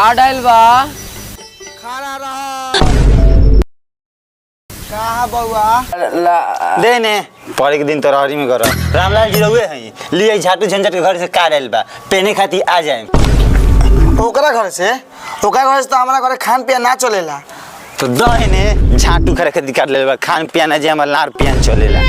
का डाल बा खाना रहा कहा बउआ दे ने परे के दिन तो रहरी में कर रामलाल जी रहुए हैं लिए झाटू झंझट के घर से का डाल बा पेने खाती आ जाए ओकरा घर से तो हमारा घर खान पिया ना चलेला तो दहे ने झाटू खरे खाती काट ले बा खान पियाना जे हमर लार पियान चलेला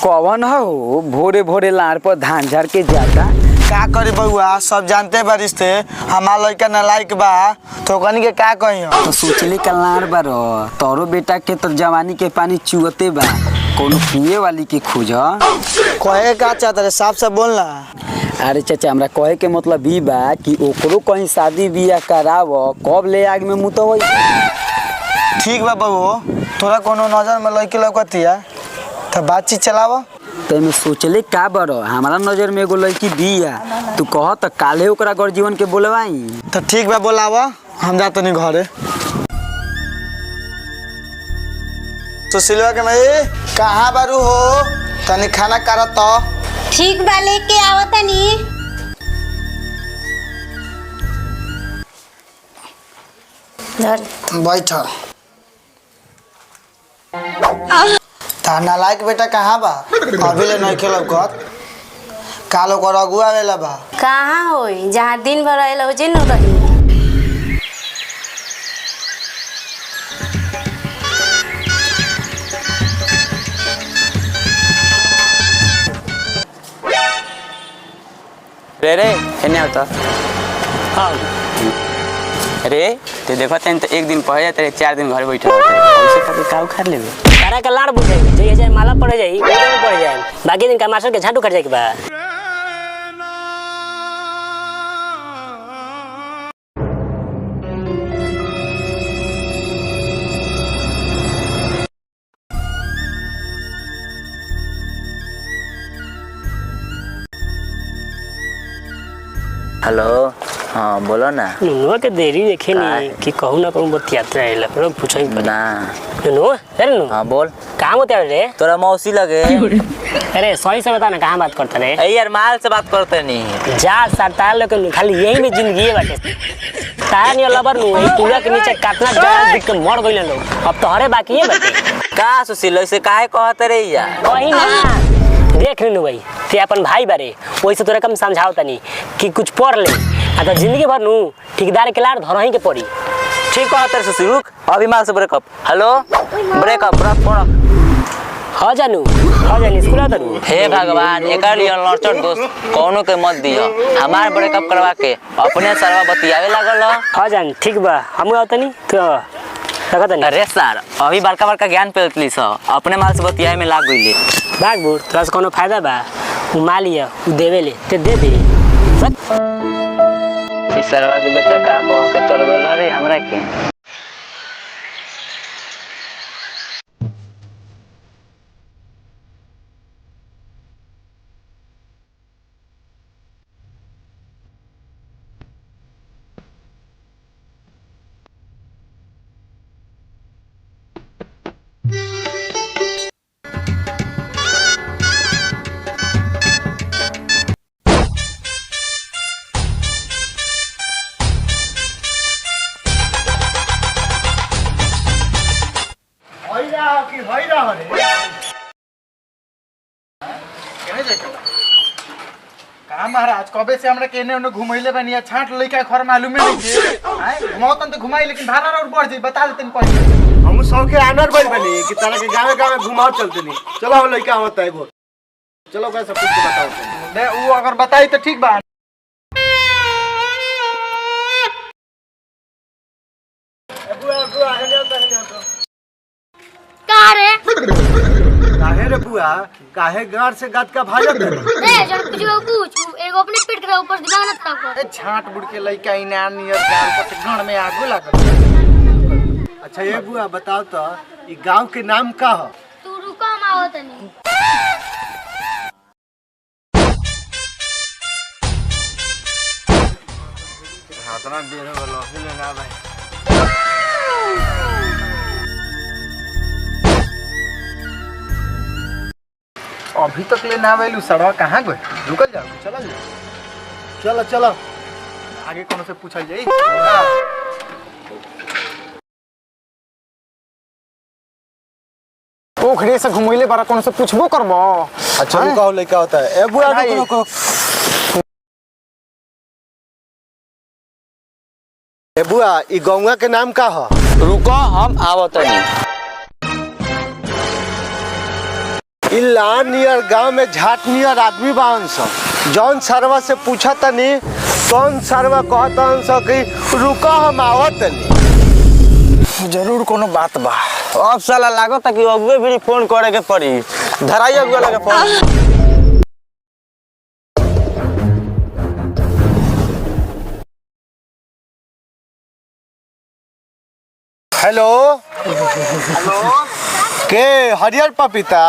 कौन हो भोरे भोरे लार पर धान झाड़ के जाता का करी बउआ सब जानते बारिश थे हमार लड़का नालायक बा तो कनी के का कही तो सोचले कलार बारो तोरो बेटा के तो जवानी के पानी चुअते बा कोनो पिए वाली के खोज कहे का चाहता रे साफ साफ बोलना। अरे चाचा हमरा कहे के मतलब ई बा कि ओकरो कहीं शादी बियाह कराव कब ले आग में मुतवई ठीक बा बउओ तोरा कोनो नजर में लड़की लौकतिया तो बातचीत चलाव तो मैं सोचले का बरो हमारा नजर में एगो लड़की बिया तू कह तो काले ओकरा घर जीवन के बोलवाई तो ठीक बा बोलाव हम जा तनी घरे तो सिलवा के मई कहाँ बारू हो तनी खाना करत तो ठीक बा लेके आओ तनी बैठ तार नालायक बेटा कहाँ बा अभी ले नहीं खेलब कर कालो कर अगुआ वेला बा कहाँ होई जहाँ दिन भर रहेला हो जे न रही रे एने होता हाँ अरे ते देखो तेन तो एक दिन पढ़े तेरे 4 दिन घर बैठे होते ऐसे करके का उखाड़ लेबे तारा का लाड़ बुझे जइए जाए माला पड़ जाई ओदे में पड़ जाए बाकी दिन का मास्टर के झाटू कर जाए के बा हेलो हाँ बोलो ना नुनुआ के देरी देखे नहीं कि कहूँ ना कहूँ बहुत यात्रा है लोग पूछो ही ना नुनु अरे नु हाँ बोल कहाँ होते हैं रे तोरा मौसी लगे अरे सही से बता ना कहाँ बात करता रे यार माल से बात करते नहीं जा सरतार लोग खाली यही में जिंदगी है बाटे तार नहीं लबर नु पूरा के नीचे काटना जरा दिख के मर गइल लोग अब तो हरे बाकी है बाटे का सुशील ऐसे काहे कहते रे यार कहीं ना देख नु भाई ते अपन भाई बारे वैसे तोरा कम समझाओ तनी कि कुछ पढ़ ले आ तो जिंदगी भर नु ठेकेदार के लाड़ धरही के पड़ी ठीक कहते रे सुशील रुक अभी माल से ब्रेकअप हेलो ब्रेकअप रख फोन हो जानी स्कूल आता नु हे भगवान एकर लिए लड़चट दोस्त कोनो के मत दियो हमार ब्रेकअप करवा के अपने सरवा बतियावे लागल हो जान ठीक बा हम आवतनी तो लगतनी अरे सर अभी बड़का बड़का ज्ञान पेलतली स अपने माल से बतियावे में लाग गइले भाग बूढ़ तोरा से कोनो फायदा बा उ मालिया उ देवे ले ते दे दे इस सरवा के बच्चा का कह के चल गल रे हमरा के महाराज कबे से हमरा केने ओने घुमैले बनिया छाट लइका घर मालूम नहीं छे हैं घुमावतन तो घुमाई लेकिन भाड़ा और बढ़ जाई बता देतन पहले हम सब के आनर बन बनी कि तारा के गावे घुमाओ चलते नहीं चलो हम लइका होता है वो चलो का सब कुछ बताओ दे वो अगर बताई तो ठीक बा बुआ काहे रे बुआ काहे गार से गात का भाजत है रे जब कुछ एगो अपने पेट के ऊपर दिमाग न खराब कर छाट बुड़ के लइका इनार नियर गाल पर से गण में आगो लागल अच्छा ये बुआ बताओ तो ई गांव के नाम का हो तू रुको हम आवत नहीं हाथना देर हो गलो ले ना भाई अभी तक ले ना आवेलू सड़वा कहाँ गए रुकल जाओ चला जाओ चलो चलो आगे कोनो से पूछल जाई पोखरे से घुमैले बारा कोनो से पूछबो करबो अच्छा रुका हो लड़का होता है ए बुआ नहीं। रुको ए बुआ ई गौवा के नाम का ह रुको हम आवत नहीं। ई लान नियर गांव में झाट नियर आदमी बावन स जौन सरवा से पूछा तनी कौन सरवा कहतन स कि रुका हम आवत तनी जरूर कोनो बात बा अब साला लागत कि अगुए भी फोन करे के पड़ी धराई अगुए लगे फोन। हेलो के हरियर पपीता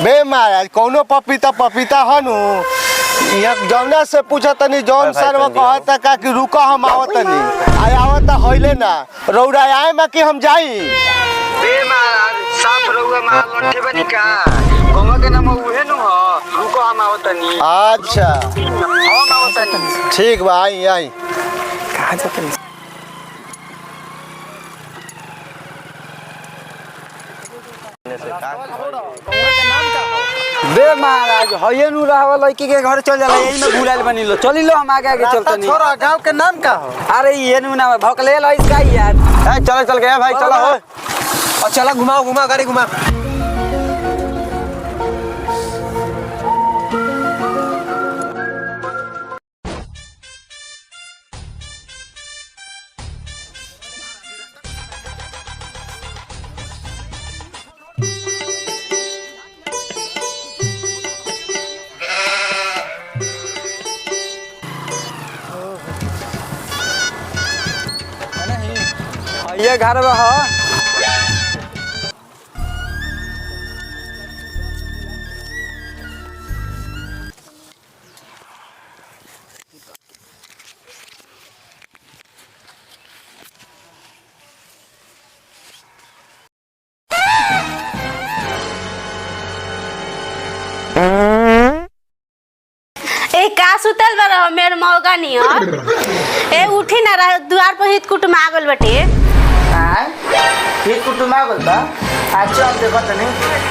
बे महाराज कौनो पपीता पपीता हनु यहाँ जौना से पूछा तनी जौन सरवा कहता का कि रुका हम आवत तनी आय आवत होइले ना रौड़ा आए में कि हम जाई बे महाराज साफ रहुआ महाराज लट्ठे बनी का गंगा के नाम उहे नु ह रुको हम आवतनी। अच्छा हम आवतनी। ठीक बा आई आई कहाँ जाते बे महाराज हये नु रहवा लड़की के घर चल जाला यही में भूलाइल बनी लो चली लो हम आगे आगे चलतनी छोरा गांव के नाम का हो अरे ये नु ना भौकले लो इसका यार चलो चल गया भाई चलो हो और चला घुमाओ घुमा गाड़ी घुमा ये घर में हो ए का सुतल बा मेर मौका नहीं हो ए उठी ना रह द्वार पर हित कुटुम आ गल बटे ये कुटुम आ गल बा अच्छा हम देखो तनी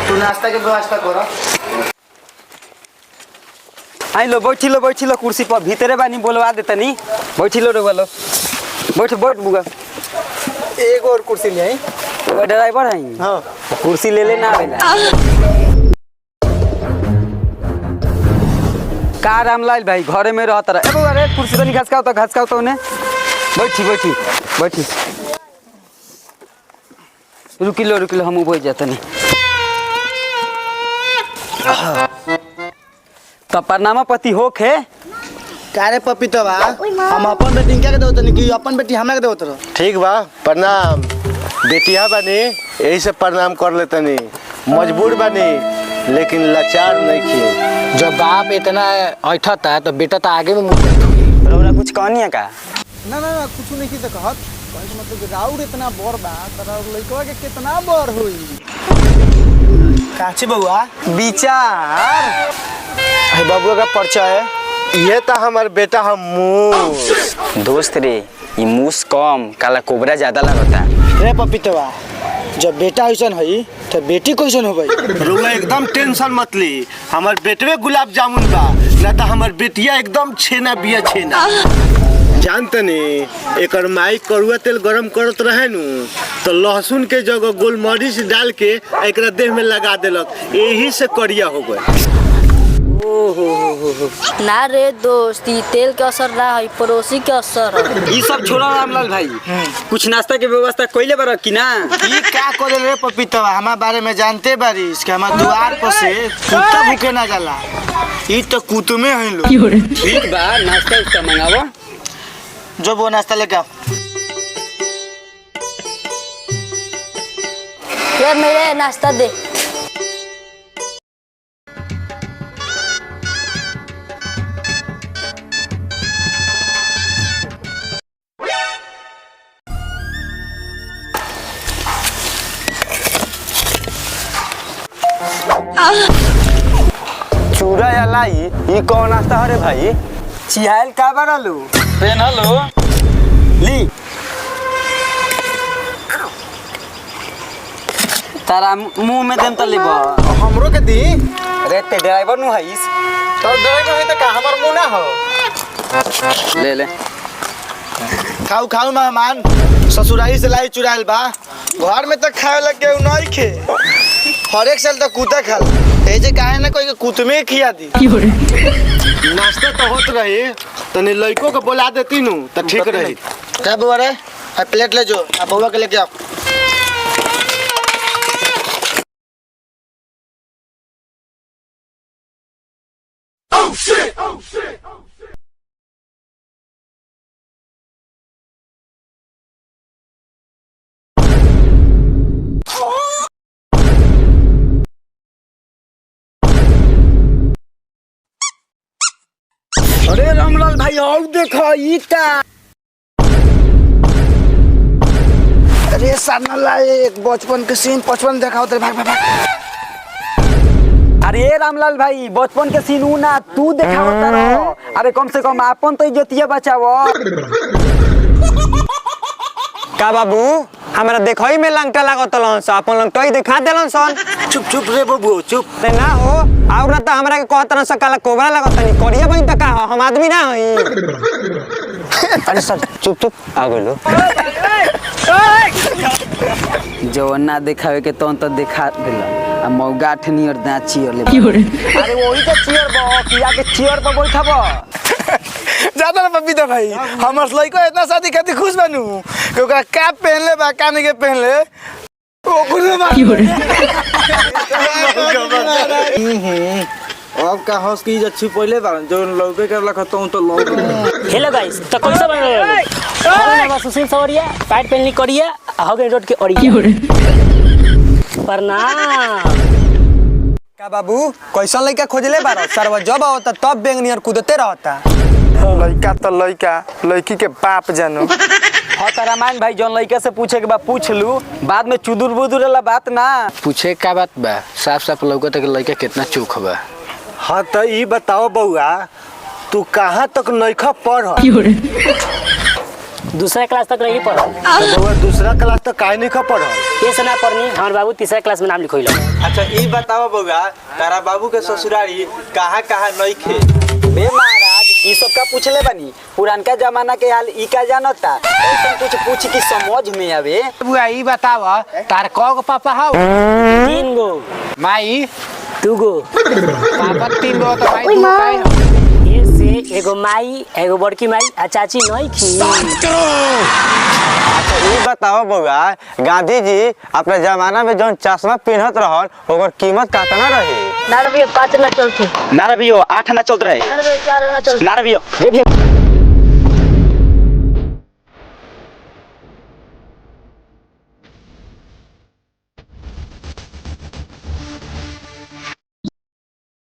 तू नाश्ता के व्यवस्था करो आई लो बैठी लो कुर्सी पर भीतरे बानी बोलवा देतनी बैठी लो रे बोलो बैठ बैठ बुआ एक और कुर्सी ले आई वो ड्राइवर है हां कुर्सी ले लेना आवेला का रामलाल भाई घरे में रहता रहा ए बउआ रे कुर्सी तनी घसकाओ तो ने बैठी रुकी लो हम बैठ जातनी तो प्रणाम पति होखे कारे पपीता बा हम अपन बेटी के देवत नहीं कि अपन बेटी हमरा के देवत रहो ठीक बा प्रणाम बेटिया बनी यही से प्रणाम कर लेतनी मजबूर बनी लेकिन लाचार नहीं किए जब बाप इतना ऐठता है तो बेटा तो आगे में रौरा कुछ कहनी है का ना कुछ नहीं की कहत कहे के मतलब राउर इतना बड़ बा तोरा लइकवा के कितना बड़ होई काची बउआ विचार है बाबू का परिचय है ये तो हमार बेटा हम मूस दोस्त रे ये मूस कम काला कोबरा ज्यादा लगता रे पपीतवा जब बेटा ऐसन है तो बेटी कैसन हो गई रुआ एकदम टेंशन मत ली हमार बेटवे गुलाब जामुन बा ना तो हमार बेटिया एकदम छेना बिया छेना जानते नहीं एक माई कड़ुआ तेल गरम करत रहे नु तो लहसुन के जगह गोलमरीच डाल के एकरा देह में लगा देलक यही से करिया हो गए ना रे दोस्त ई तेल के असर ना है पड़ोसी के असर है ये सब छोड़ा रामलाल भाई कुछ नाश्ता के व्यवस्था कइले बार कि ना ये क्या करे रे पपीतवा हमारे बारे में जानते बारी इसके हमारे द्वार पर से कुत्ता भूखे ना जाला ये तो कुतुमे हैं लोग ठीक बा नाश्ता उसका मंगावो जो वो नाश्ता लेके आओ ये मेरे नाश्ता दे चूड़ा या लाई ये कौन नाश्ता हरे भाई? चिहाइल का बरलू पेन हलो ली तारा मुंह में देम त लेबो हमरो के दी अरे ते ड्राइवर नु हईस तो ड्राइवर है त का हमर मुंह ना हो ले ले खाऊ खाऊ मेहमान ससुराली से लाई चुराइल बा घर में तो खाए लग के नहीं खे हर एक साल तो कुत्ता खा ए जे काहे ना कोई के कुत में खिया दी नाश्ता तो होत रही तने लड़कों को बुला देती नु तो ठीक रही। क्या बुआ रे प्लेट ले जो आप बउआ के लेके आओ। अरे रामलाल भाई आओ देखो ई का अरे साला एक बचपन के सीन 55 दिखाओ तेरे भाग भाग भाग। अरे रामलाल भाई बचपन के सीन उ ना तू देखावत रहो अरे कम से कम अपन तो इज्जतिया बचावो का बाबू हमरा देखई में लंगटा लागत लन स अपन लंगटई दिखा देलन सन। चुप चुप रे बबू चुप। ते ना हो और ना त हमरा के कहतन स काला कोबरा लागत नहीं करिया बइन त का हो हम आदमी ना हई। अरे सर चुप चुप आ गेलो। जवन ना देखावे के तोन तो दिखा देला आ मौगा ठनी और दांत चियर ले अरे वही तो चियर बो किया के चियर पर बैठबो ज्यादा ना पपीता भाई हमर लइको इतना शादी खातिर खुश बनू कि ओकरा कैप पहनले बा कान के पहनले ओकरे बा अब का हंस की अच्छी पहले बा जो लौके के लखतौ तो लौक। हेलो गाइस तो कैसे बन रहे हो हमारे बस सुशील सवरिया पैंट पहननी करिया हगे रोड के ओरिया प्रणाम। का बाबू कैसन लइका खोजले बारो सरवा जब आवता तब बेंगनियर कूदते रहता। लइका तो लइका लड़की के बाप जानो हाँ तो रामायण भाई जौन लड़का से पूछे के बा पूछ लू बाद में चुदुर बुदुर वाला बात ना पूछे का बात बा साफ साफ लौकत के लइका कितना चोख बा। हाँ तो ये बताओ बउआ तू कहाँ तक नइखा पढ़? दूसरा क्लास तक नहीं पढ़ा तो बउआ दूसरा क्लास तक काहे नइखा पढ़? ये से ना पढ़नी हमारे बाबू तीसरा क्लास में नाम लिखोइला। अच्छा ई बताओ बउआ तारा बाबू के ससुरारी कहाँ कहाँ नइखे? बे महाराज ई सब का पूछले बनी पुरानका जमाना के हाल ई का जानता ऐसा कुछ पूछ की समझ में आवे। बुआ ई बताव तार कगो पापा हौ? 3 गो माई 2 गो पापा 3 गो तो माई 2 काहे हौ? ये से एगो माई एगो बड़की माई आ चाची नहीं खी। अच्छा ये बताओ बउआ गांधी जी अपने जमाना में जौन चश्मा पहनत रहन ओकर कीमत कितना रहे? ना रबियो 5 ना चलते ना रबियो 8 ना चलत रहे ना रबियो 4 ना चलते ना रबियो